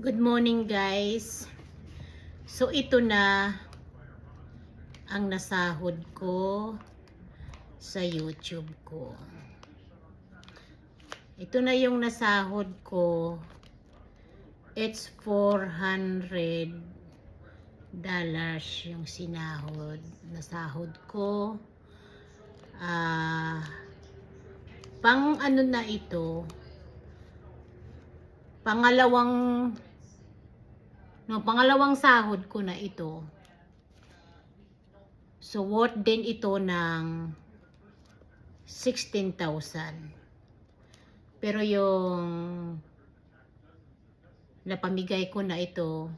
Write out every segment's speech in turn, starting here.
Good morning guys. So ito na ang nasahod ko sa YouTube ko. Ito na yung nasahod ko. It's $400 yung nasahod ko. Pang ano na ito? Pangalawang sahod ko na ito. So, worth din ito ng 16,000. Pero yung napamigay ko na ito,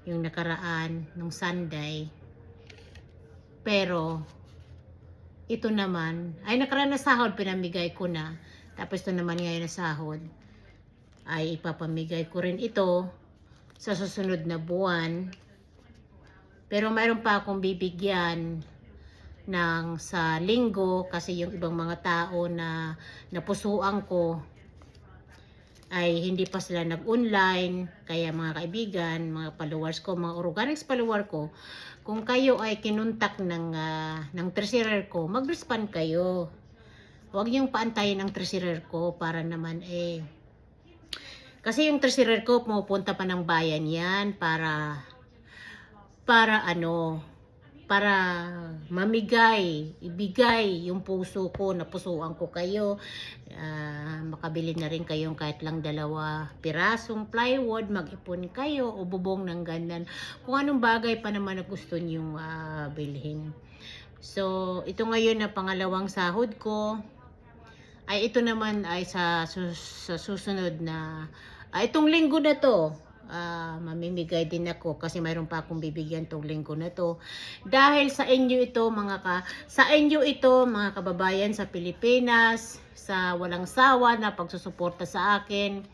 yung nakaraan, nung Sunday. Pero, ito naman, ay nakaraan na sahod, pinamigay ko na. Tapos ito naman ngayon na sahod, ay ipapamigay ko rin ito sa susunod na buwan. Pero mayroon pa akong bibigyan ng sa linggo kasi yung ibang mga tao na napusuan ko ay hindi pa sila nag-online. Kaya mga kaibigan, mga followers ko, mga organics follower ko, kung kayo ay kinuntak ng treasurer ko, mag-respond kayo. Huwag niyong paantayin ang treasurer ko para naman kasi yung treasurer ko pumupunta pa ng bayan yan para ibigay yung puso ko, napusuan ko kayo. Makabili na rin kayong kahit lang 2 pirasong plywood, mag-ipon kayo o bubong ng ganyan. Kung anong bagay pa naman na gusto nyong bilhin. So, ito ngayon na pangalawang sahod ko. Ay ito naman ay sa susunod na itong linggo na to, mamimigay din ako kasi mayroon pa akong bibigyan tong linggo na to. Dahil sa inyo ito mga kababayan sa Pilipinas, sa walang sawa na pagsusuporta sa akin.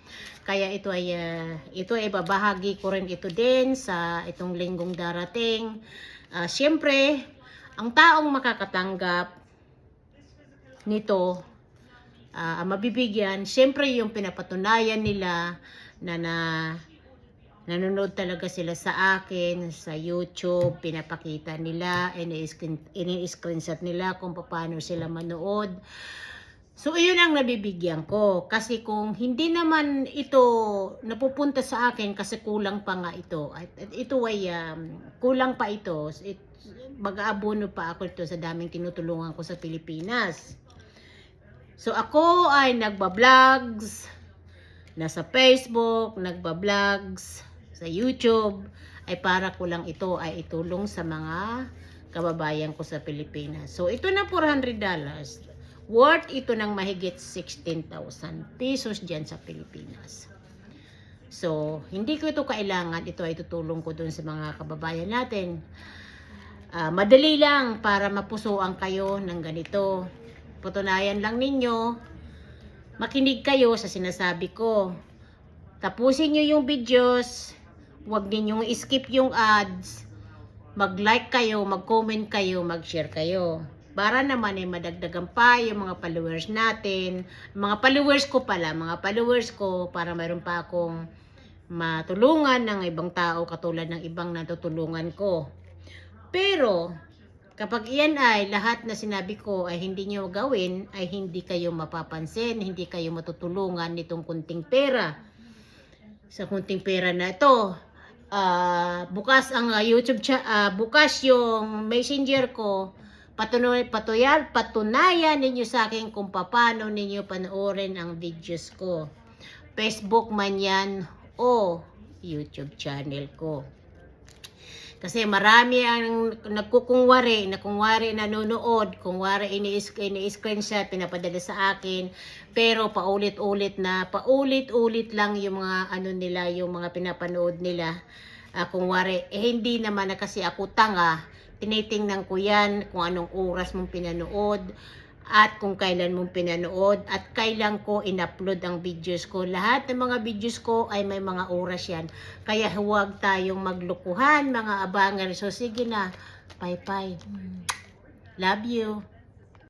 Kaya ito ay babahagi ko rin ito din sa itong linggong darating. Siyempre, ang taong makakatanggap nito, mabibigyan, syempre yung pinapatunayan nila na nanonood talaga sila sa akin sa YouTube, pinapakita nila, ini-screenshot nila kung paano sila manood. So, iyon ang nabibigyan ko. Kasi kung hindi naman ito napupunta sa akin kasi kulang pa nga ito. At ito ay kulang pa ito. Mag-aabono pa ako ito sa daming tinutulungan ko sa Pilipinas. So, ako ay nagba-vlogs, nasa Facebook, nagba-vlogs, sa YouTube, ay para ko lang ito ay itulong sa mga kababayan ko sa Pilipinas. So, ito na $400. Worth ito ng mahigit 16,000 pesos dyan sa Pilipinas. So, hindi ko ito kailangan. Ito ay tutulong ko dun sa mga kababayan natin. Madali lang para mapusuan kayo ng ganito. Patunayan lang ninyo, makinig kayo sa sinasabi ko. Tapusin nyo yung videos, huwag ninyong skip yung ads, mag-like kayo, mag-comment kayo, mag-share kayo. Para naman madagdagan pa yung mga followers natin, mga followers ko para mayroon pa akong matulungan ng ibang tao katulad ng ibang natutulungan ko. Pero, kapag iyan ay lahat na sinabi ko ay hindi nyo gawin, ay hindi kayo mapapansin, hindi kayo matutulungan nitong kunting pera. Sa kunting pera na ito, bukas ang YouTube bukas yung Messenger ko, patunayan ninyo sa akin kung paano ninyo panoorin ang videos ko. Facebook man yan o YouTube channel ko. Kasi marami ang nagkukungwari nanonood, kungwari ini-screenshot, pinapadala sa akin, pero paulit-ulit lang yung mga nila, yung mga pinapanood nila. Kungwari, hindi naman na kasi ako tanga, tinitingnan ko yan kung anong oras mong pinanood, at kung kailan mong pinanood, at kailan ko in-upload ang videos ko. Lahat ng mga videos ko ay may mga oras yan. Kaya huwag tayong maglukuhan, mga abangan. So, sige na. Bye-bye. Love you.